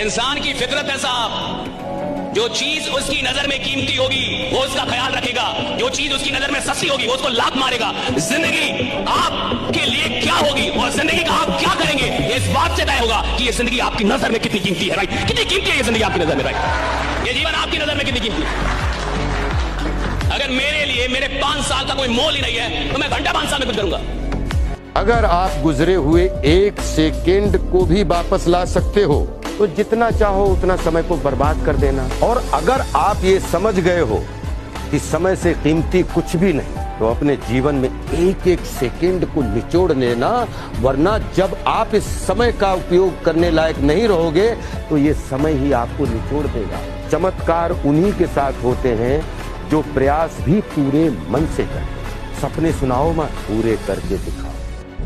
इंसान की फितरत है साहब, जो चीज उसकी नजर में कीमती होगी वो उसका ख्याल रखेगा, जो चीज उसकी नजर में सस्ती होगी वो उसको लात मारेगा। जिंदगी आपके लिए क्या होगी और जिंदगी का आप क्या करेंगे ये इस बात से तय होगा कि ये जिंदगी आपकी नजर में कितनी कीमती है। राइट, कितनी कीमती है ये जिंदगी आपकी नजर में। राइट, ये जीवन आपकी नजर में कितनी कीमती है। अगर मेरे लिए मेरे 5 साल का कोई मोल ही नहीं है तो मैं घंटा 5 साल में कुछ करूंगा। अगर आप गुजरे हुए 1 सेकेंड को भी वापस ला सकते हो तो जितना चाहो उतना समय को बर्बाद कर देना। और अगर आप ये समझ गए हो कि समय से कीमती कुछ भी नहीं तो अपने जीवन में 1-1 सेकेंड को निचोड़ लेना, वरना जब आप इस समय का उपयोग करने लायक नहीं रहोगे तो ये समय ही आपको निचोड़ देगा। चमत्कार उन्हीं के साथ होते हैं जो प्रयास भी पूरे मन से करें। सपने सुनाओ मत, पूरे करके दिखाओ।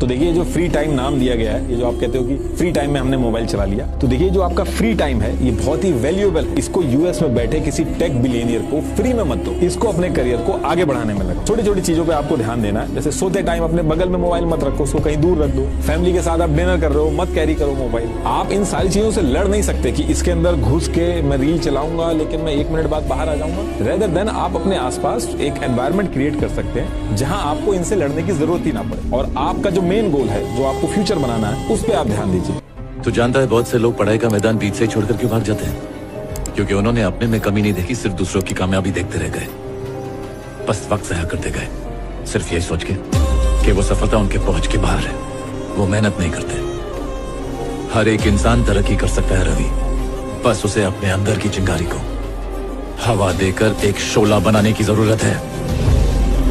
तो देखिए जो फ्री टाइम नाम दिया गया है, ये जो आप कहते हो कि फ्री टाइम में हमने मोबाइल चला लिया, तो देखिए जो आपका फ्री टाइम है ये बहुत ही वैल्यूएबल है। इसको यूएस में बैठे किसी टेक बिलियनियर को फ्री में मत दो, इसको अपने करियर को आगे बढ़ाने में लगाओ। छोटी छोटी चीजों पे आपको ध्यान देना है, जैसे सोते टाइम अपने बगल में मोबाइल मत रखो, उसको कहीं दूर रख दो। फैमिली के साथ आप डिनर कर रहे हो, मत कैरी करो मोबाइल। आप इन सारी चीजों से लड़ नहीं सकते कि इसके अंदर घुस के मैं रील चलाऊंगा लेकिन मैं 1 मिनट बाद बाहर आ जाऊंगा। रेदर देन आप अपने आसपास एक एनवायरमेंट क्रिएट कर सकते हैं जहां आपको इनसे लड़ने की जरूरत ही ना पड़े, और आपका जो मेन गोल है, जो आपको फ्यूचर बनाना है, उस पे आप ध्यान दीजिए। तो जानता है बहुत से लोग पढ़ाई का मैदान बीच से ही छोड़कर क्यों भाग जाते हैं? क्योंकि उन्होंने अपने में कमी नहीं देखी, सिर्फ दूसरों की कामयाबी देखते रह गए, बस वक्त ज़ाया करते गए, सिर्फ यही सोच के कि वो सफलता उनके पहुंच के बाहर है। वो मेहनत नहीं करते। हर एक इंसान तरक्की कर सकता है रवि, बस उसे अपने अंदर की चिंगारी को हवा देकर एक शोला बनाने की जरूरत है,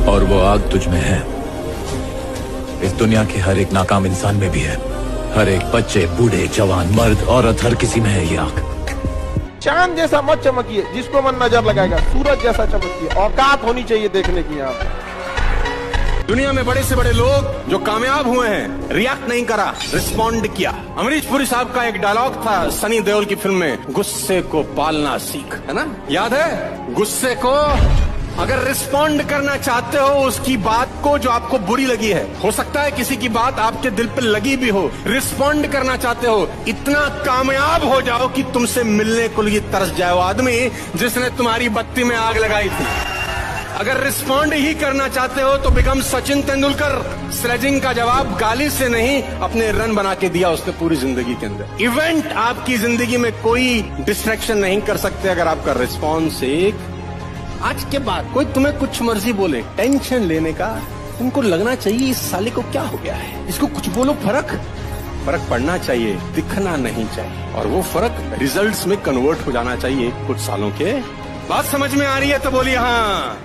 और वो आग तुझ में है। इस दुनिया के हर एक नाकाम इंसान में भी है। हर एक बच्चे, बूढ़े, जवान, मर्द, औरत, हर किसी में है ये आग। चांद जैसा मत चमकिए, जिसको मन नजर लगाएगा सूरज जैसा चमकिए। औकात होनी चाहिए देखने की। यहाँ दुनिया में बड़े से बड़े लोग जो कामयाब हुए हैं, रिएक्ट नहीं करा, रिस्पॉन्ड किया। अमरीश पुरी साहब का एक डायलॉग था सनी देओल की फिल्म में, गुस्से को पालना सीख, है ना, याद है? गुस्से को अगर रिस्पॉन्ड करना चाहते हो उसकी बात को जो आपको बुरी लगी है, हो सकता है किसी की बात आपके दिल पे लगी भी हो, रिस्पॉन्ड करना चाहते हो, इतना कामयाब हो जाओ कि तुमसे मिलने को लिए तरस जाए वो आदमी जिसने तुम्हारी बत्ती में आग लगाई थी। अगर रिस्पॉन्ड ही करना चाहते हो तो बिकम सचिन तेंदुलकर। स्लेजिंग का जवाब गाली से नहीं, अपने रन बना के दिया उसने पूरी जिंदगी के अंदर। इवेंट आपकी जिंदगी में कोई डिस्ट्रैक्शन नहीं कर सकते अगर आपका रिस्पॉन्स एक। आज के बाद कोई तुम्हें कुछ मर्जी बोले, टेंशन लेने का तुमको लगना चाहिए इस साले को क्या हो गया है, इसको कुछ बोलो, फर्क पड़ना चाहिए, दिखना नहीं चाहिए, और वो फर्क रिजल्ट्स में कन्वर्ट हो जाना चाहिए कुछ सालों के। बात समझ में आ रही है तो बोलिए हाँ।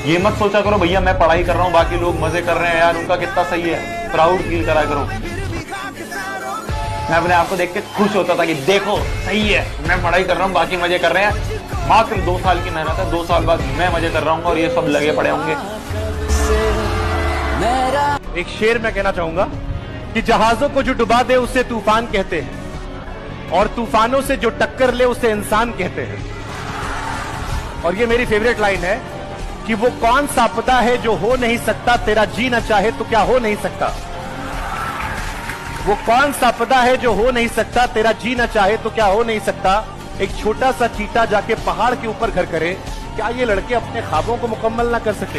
ये मत सोचा करो भैया मैं पढ़ाई कर रहा हूँ बाकी लोग मजे कर रहे हैं यार, उनका कितना सही है, प्राउड फील करा करो। मैं अपने आप को देख के खुश होता था कि देखो सही है, मैं पढ़ाई कर रहा हूँ बाकी मजे कर रहे हैं। मात्र 2 साल की मेहनत है, 2 साल बाद मैं मजे कर रहा हूँ और ये सब लगे पड़े होंगे। एक शेर मैं कहना चाहूंगा कि जहाजों को जो डुबा दे उसे तूफान कहते हैं, और तूफानों से जो टक्कर ले उसे इंसान कहते हैं। और ये मेरी फेवरेट लाइन है कि वो कौन सा आपदा है जो हो नहीं सकता, तेरा जी न चाहे तो क्या हो नहीं सकता। वो कौन सा आपदा है जो हो नहीं सकता, तेरा जी न चाहे तो क्या हो नहीं सकता। एक छोटा सा चीता जाके पहाड़ के ऊपर घर करे, क्या ये लड़के अपने ख्वाबों को मुकम्मल ना कर सके?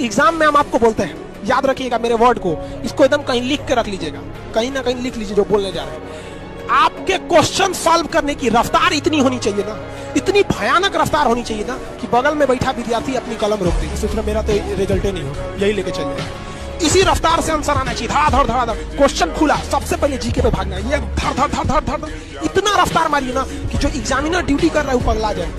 एग्जाम में हम आपको बोलते हैं, याद रखिएगा मेरे वर्ड को, इसको एकदम कहीं लिख के रख लीजिएगा, कहीं ना कहीं लिख लीजिए जो बोलने जा रहे हैं। आपके क्वेश्चन सॉल्व करने की रफ्तार इतनी होनी चाहिए ना, इतनी भयानक रफ्तार होनी चाहिए ना कि बगल में बैठा विद्यार्थी अपनी कलम रोक दे, सोच रहा मेरा तो रिजल्ट ही नहीं हो, यही लेके चल जाए। इसी रफ्तार से आंसर आना चाहिए, धड़ाधड़। क्वेश्चन खुला, सबसे पहले जीके पे भागना, ये धड़ इतना रफ्तार मारिए ना कि जो एग्जामिनर ड्यूटी कर रहा है वो पगला जाए।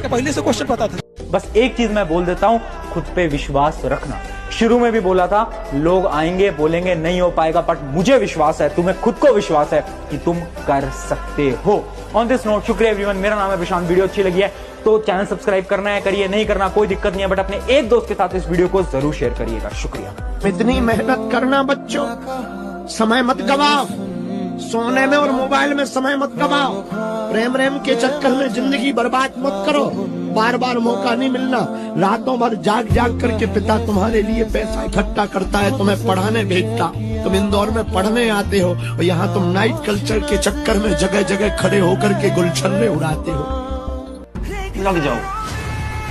पहले से क्वेश्चन पता था। बस एक चीज मैं बोल देता हूँ, खुद पे विश्वास रखना। शुरू में भी बोला था लोग आएंगे बोलेंगे नहीं हो पाएगा, बट मुझे विश्वास है, तुम्हें खुद को विश्वास है कि तुम कर सकते हो। ऑन दिस नोट, शुक्रिया एवरीवन। मेरा नाम है प्रशांत। वीडियो अच्छी लगी है तो चैनल सब्सक्राइब करना है, करिए, नहीं करना कोई दिक्कत नहीं है, बट अपने एक दोस्त के साथ इस वीडियो को जरूर शेयर करिएगा। शुक्रिया। इतनी मेहनत करना बच्चों, समय मत गवाओ, सोने में और मोबाइल में समय मत गवाओ, प्रेम के चक्कर में जिंदगी बर्बाद मत करो। बार बार मौका नहीं मिलना। रातों भर जाग जाग करके पिता तुम्हारे लिए पैसा इकट्ठा करता है, तुम्हें पढ़ाने भेजता, तुम इंदौर में पढ़ने आते हो और यहाँ तुम नाइट कल्चर के चक्कर में जगह जगह खड़े होकर के गुलछर्रे उड़ाते हो। लग जाओ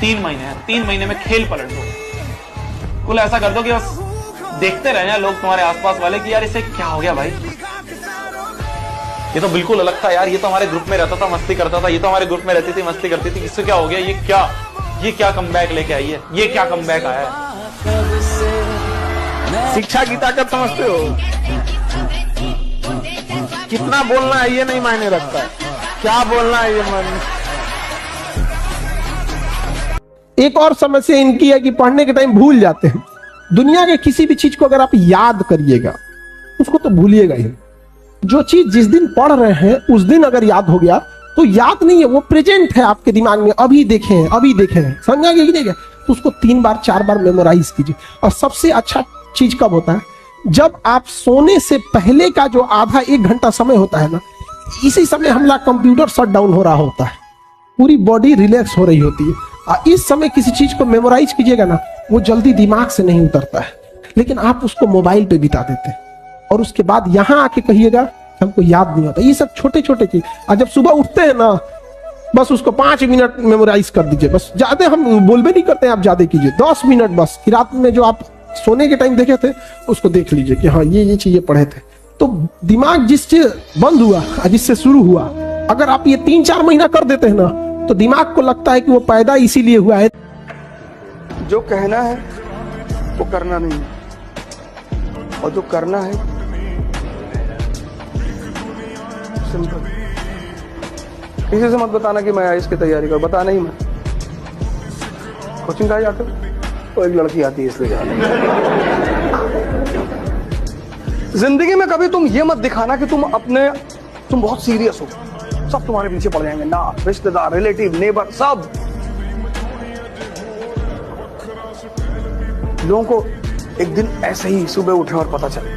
3 महीने हैं, 3 महीने में खेल पलट दो। कुल ऐसा कर दो कि बस देखते रहे हैं लोग तुम्हारे आसपास वाले कि यार इसे क्या हो गया भाई, ये तो बिल्कुल अलग था यार, ये तो हमारे ग्रुप में रहता था, मस्ती करता था, ये तो हमारे ग्रुप में रहती थी, मस्ती करती थी, इससे क्या हो गया, ये क्या कमबैक लेके आई है, ये क्या कमबैक आया है। शिक्षा की ताकत समझते हो? कितना बोलना है ये नहीं मायने रखता है, क्या बोलना है ये मायने। एक और समस्या इनकी है कि पढ़ने के टाइम भूल जाते हैं। दुनिया के किसी भी चीज को अगर आप याद करिएगा उसको तो भूलिएगा ही। जो चीज जिस दिन पढ़ रहे हैं उस दिन अगर याद हो गया तो याद नहीं है, वो प्रेजेंट है आपके दिमाग में, अभी देखे हैं, समझा कि नहीं गया, तो उसको 3 बार 4 बार मेमोराइज कीजिए। और सबसे अच्छा चीज कब होता है? जब आप सोने से पहले का जो आधा 1 घंटा समय होता है ना, इसी समय हमारा कंप्यूटर शट डाउन हो रहा होता है, पूरी बॉडी रिलैक्स हो रही होती है। इस समय किसी चीज को मेमोराइज कीजिएगा ना, वो जल्दी दिमाग से नहीं उतरता है, लेकिन आप उसको मोबाइल पे बिता देते हैं और उसके बाद यहां आके कहिएगा हमको याद नहीं होता। ये सब छोटे छोटे चीज, और जब सुबह उठते हैं ना बस उसको 5 मिनट मेमोराइज कर दीजिए, बस ज्यादा हम बोलबे नहीं करते हैं, आप ज्यादा कीजिए 10 मिनट बस। कि रात में जो आप सोने के टाइम देखे थे उसको देख लीजिए कि हाँ ये चीजें पढ़े थे। तो दिमाग जिससे बंद हुआ जिससे शुरू हुआ, अगर आप ये 3-4 महीना कर देते हैं ना तो दिमाग को लगता है कि वो पैदा इसीलिए हुआ है। जो कहना है वो करना नहीं है, और जो करना है सिंपल। किसी से मत बताना कि मैं इसकी तैयारी कर, बताना ही मैं। कोचिंग कहाँ जाते हो? तो एक लड़की आती है इसलिए जा रहे हो। जिंदगी में कभी तुम ये मत दिखाना कि तुम बहुत सीरियस हो, सब तुम्हारे पीछे पड़ जाएंगे ना, रिश्तेदार, रिलेटिव, नेबर, सब। लोगों को एक दिन ऐसे ही सुबह उठे और पता चले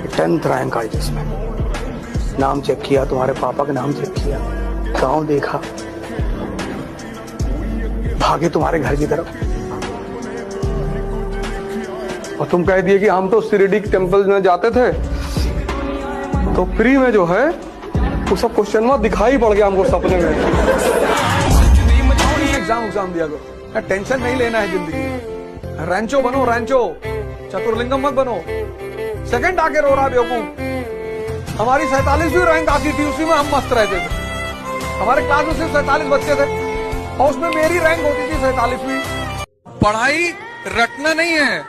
10th रैंक आई, जिसमें नाम चेक किया, तुम्हारे पापा का नाम चेक किया, गांव देखा, भागे तुम्हारे घर की तरफ, और तुम कह दिए कि हम तो शिरडी टेम्पल में जाते थे तो फ्री में जो है वो सब क्वेश्चन में दिखाई पड़ गया हमको सपने में। एग्जाम दिया करो, टेंशन नहीं लेना है जिंदगी में। रैंचो बनो, रैंचो, चतुर्लिंगम मत बनो। सेकंड आके रो रहा बेवकूफ। हमारी 47वीं रैंक आती थी, उसी में हम मस्त रहते थे। हमारे क्लास में सिर्फ 47 बच्चे थे और उसमें मेरी रैंक होती थी 47वीं। पढ़ाई रटना नहीं है,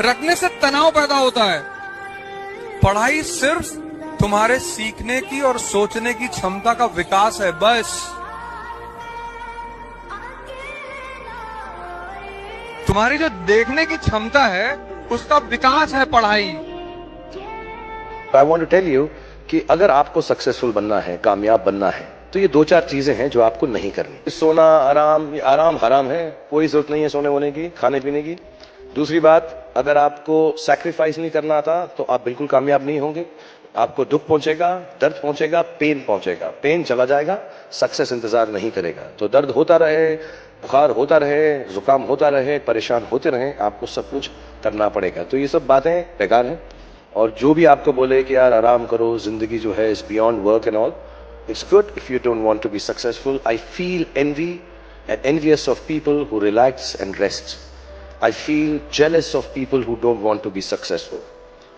रटने से तनाव पैदा होता है। पढ़ाई सिर्फ तुम्हारे सीखने की और सोचने की क्षमता का विकास है, बस। तुम्हारी जो देखने की क्षमता है उसका विकास है पढ़ाई। I want to tell you कि अगर आपको सक्सेसफुल बनना है, कामयाब बनना है, तो ये 2-4 चीजें हैं जो आपको नहीं करनी। सोना आराम हराम है, कोई जरूरत नहीं है सोने वोने की, खाने पीने की। दूसरी बात, अगर आपको सैक्रिफाइस नहीं करना आता तो आप बिल्कुल कामयाब नहीं होंगे। आपको दुख पहुंचेगा, दर्द पहुंचेगा, पेन पहुंचेगा, पेन चला जाएगा, सक्सेस इंतजार नहीं करेगा। तो दर्द होता रहे, बुखार होता रहे, जुकाम होता रहे, परेशान होते रहे, आपको सब कुछ करना पड़ेगा। तो ये सब बातें बेकार हैं। और जो भी आपको बोले कि यार आराम करो, जिंदगी जो है is beyond work and all, it's good if you don't want to be successful. I feel envy and envious of people who relax and rest. I feel jealous of people who don't want to be successful,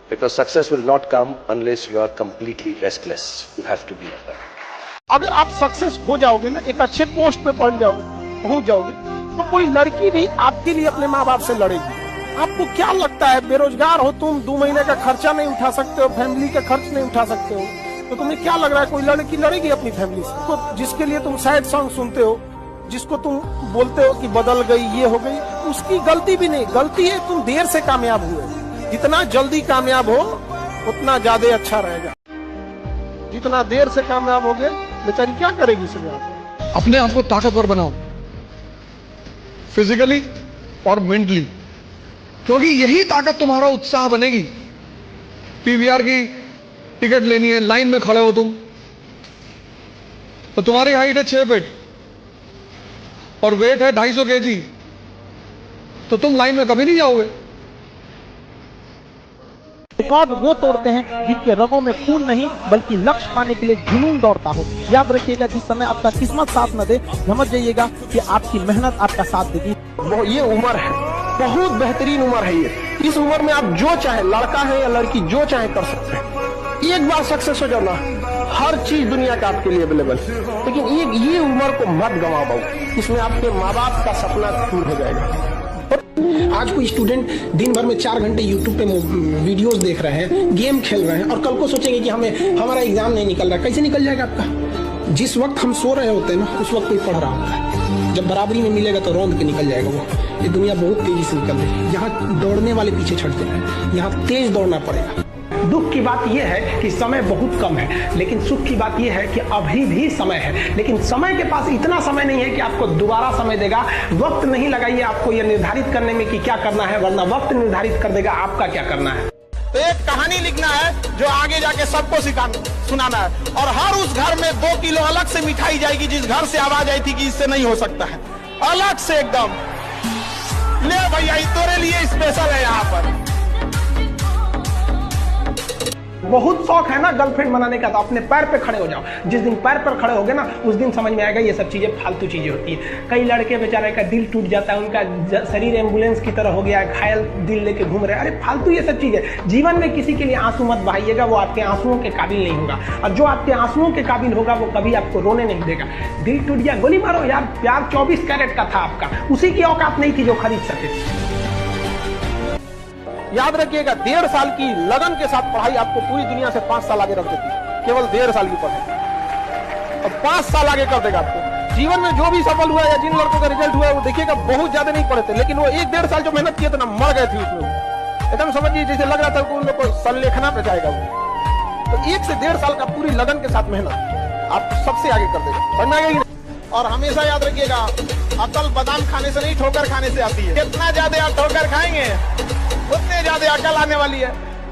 because success will not come unless you are completely restless. You have to be like that. अगर आप success हो जाओगे ना, एक अच्छे post पे पहुंच जाओगे, तो कोई लड़की भी आपके लिए अपने माँ बाप से लड़ेगी। आपको क्या लगता है, बेरोजगार हो तुम, 2 महीने का खर्चा नहीं उठा सकते हो, फैमिली का खर्च नहीं उठा सकते हो, तो तुम्हें क्या लग रहा है कोई लड़की लड़ेगी अपनी फैमिली से? तो जिसके लिए तुम सैड सॉन्ग सुनते हो, जिसको तुम बोलते हो कि बदल गई, ये हो गई, उसकी गलती भी नहीं, गलती है तुम देर से कामयाब हुए। जितना जल्दी कामयाब हो उतना ज्यादा अच्छा रहेगा। जितना देर से कामयाब हो गए, बेचारी क्या करेगी इसमें? अपने आप को ताकतवर बनाओ, फिजिकली और मेंटली, क्योंकि यही ताकत तुम्हारा उत्साह बनेगी। पीवीआर की टिकट लेनी है, लाइन में खड़े हो तुम, तो तुम्हारी हाइट है 6 फीट और वेट है 250 kg, तो तुम लाइन में कभी नहीं जाओगे। रिकॉर्ड वो तोड़ते हैं जिनके रगों में खून नहीं बल्कि लक्ष्य पाने के लिए जुनून दौड़ता हो। याद रखिएगा, जिस समय आपका किस्मत साथ न दे, समझ जाइएगा कि आपकी मेहनत आपका साथ देगी। ये उम्र है, बहुत बेहतरीन उम्र है ये। इस उम्र में आप जो चाहे, लड़का है या लड़की, जो चाहे कर सकते हैं। एक बार सक्सेस हो जाना, हर चीज दुनिया का आपके लिए अवेलेबल है। लेकिन ये उम्र को मत गंवा पाओ, इसमें आपके माँ बाप का सपना पूरा हो जाएगा। आज कोई स्टूडेंट दिन भर में 4 घंटे यूट्यूब पे वीडियोस देख रहे हैं, गेम खेल रहे हैं और कल को सोचेंगे कि हमारा एग्जाम नहीं निकल रहा। कैसे निकल जाएगा आपका? जिस वक्त हम सो रहे होते हैं ना, उस वक्त कोई पढ़ रहा होता है। जब बराबरी में मिलेगा तो रौंद के निकल जाएगा वो। ये दुनिया बहुत तेजी से निकल रही है। यहाँ दौड़ने वाले पीछे छटते हैं, यहाँ तेज दौड़ना पड़ेगा। दुख की बात यह है कि समय बहुत कम है, लेकिन सुख की बात यह है कि अभी भी समय है। लेकिन समय के पास इतना समय नहीं है कि आपको दोबारा समय देगा। वक्त नहीं लगाइए आपको यह निर्धारित करने में कि क्या करना है, वरना वक्त निर्धारित कर देगा आपका क्या करना है। तो एक कहानी लिखना है जो आगे जाके सबको सुनाना है, और हर उस घर में 2 किलो अलग से मिठाई जाएगी जिस घर से आवाज आई थी कि इससे नहीं हो सकता है, अलग से एकदम। ले भैया, तेरे लिए स्पेशल है यहाँ पर। बहुत शौक है ना गर्लफ्रेंड बनाने का, तो अपने पैर पे खड़े हो जाओ। जिस दिन पैर पर खड़े होगे ना, उस दिन समझ में आएगा ये सब चीजें फालतू चीजें होती है। कई लड़के बेचारे का दिल टूट जाता है, उनका शरीर एम्बुलेंस की तरह हो गया है, घायल दिल लेके घूम रहे हैं। अरे फालतू ये सब चीजें। जीवन में किसी के लिए आंसू मत बहाइएगा, वो आपके आंसुओं के काबिल नहीं होगा। और जो आपके आंसुओं के काबिल होगा वो कभी आपको रोने नहीं देगा। दिल टूट गया, गोली मारो यार। प्यार 24 कैरेट का था आपका, उसी की औकात नहीं थी जो खरीद सके। याद रखिएगा, 1.5 साल की लगन के साथ पढ़ाई आपको पूरी दुनिया से 5 साल आगे रख देती है। केवल 1.5 साल की पढ़ाई और 5 साल आगे कर देगा आपको। जीवन में जो भी सफल हुआ या जिन लड़कों का रिजल्ट हुआ है, वो देखिएगा बहुत ज्यादा नहीं पढ़े थे, लेकिन वो 1-1.5 साल जो मेहनत किए थे ना, मर गए थे उसमें। एकदम समझिए जैसे लग रहा था कि उन लोग को संलेखना पे जाएगा वो। तो 1 से 1.5 साल का पूरी लगन के साथ मेहनत आपको सबसे आगे कर देगा। समझ में आएगा? और हमेशा याद रखिएगा, अकल बादाम खाने से नहीं, ठोकर खाने से आती है। जितना ज्यादा आप ठोकर खाएंगे उतने ज्यादा अकल आने वाली है।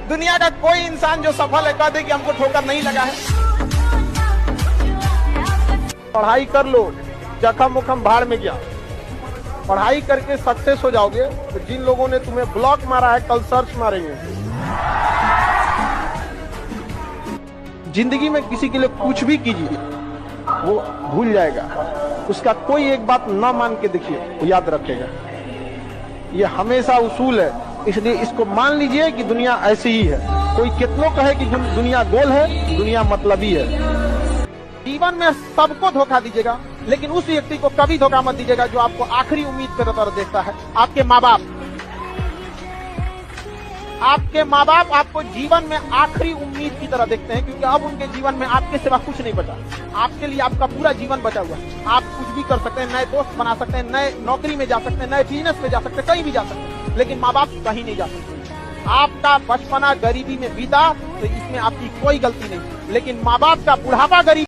दुनिया का कोई इंसान जो सफल है कह दे कि हमको ठोकर नहीं लगा है। पढ़ाई कर लो, जखम मुखम भाड़ में गया। पढ़ाई करके सक्सेस हो जाओगे तो जिन लोगों ने तुम्हें ब्लॉक मारा है, कल सर्च मारेंगे। जिंदगी में किसी के लिए कुछ भी कीजिए, वो भूल जाएगा। उसका कोई एक बात ना मान के देखिए, वो याद रखेगा। ये हमेशा उसूल है, इसलिए इसको मान लीजिए कि दुनिया ऐसी ही है। कोई कितनों कहे कि दुनिया गोल है, दुनिया मतलबी है। जीवन में सबको धोखा दीजिएगा, लेकिन उस व्यक्ति को कभी धोखा मत दीजिएगा जो आपको आखिरी उम्मीद की तरह देखता है। आपके माँ बाप, आपके माँ बाप आपको जीवन में आखिरी उम्मीद की तरह देखते हैं, क्योंकि अब उनके जीवन में आपके सिवा कुछ नहीं बचा। आपके लिए आपका पूरा जीवन बचा हुआ है। आप कुछ भी कर सकते हैं, नए दोस्त बना सकते हैं, नए नौकरी में जा सकते हैं, नए बिजनेस में जा सकते हैं, कहीं भी जा सकते हैं, लेकिन माँ बाप कहीं नहीं जा सकते। आपका बचपना गरीबी में बीता तो इसमें आपकी कोई गलती नहीं, लेकिन माँ बाप का बुढ़ापा गरीब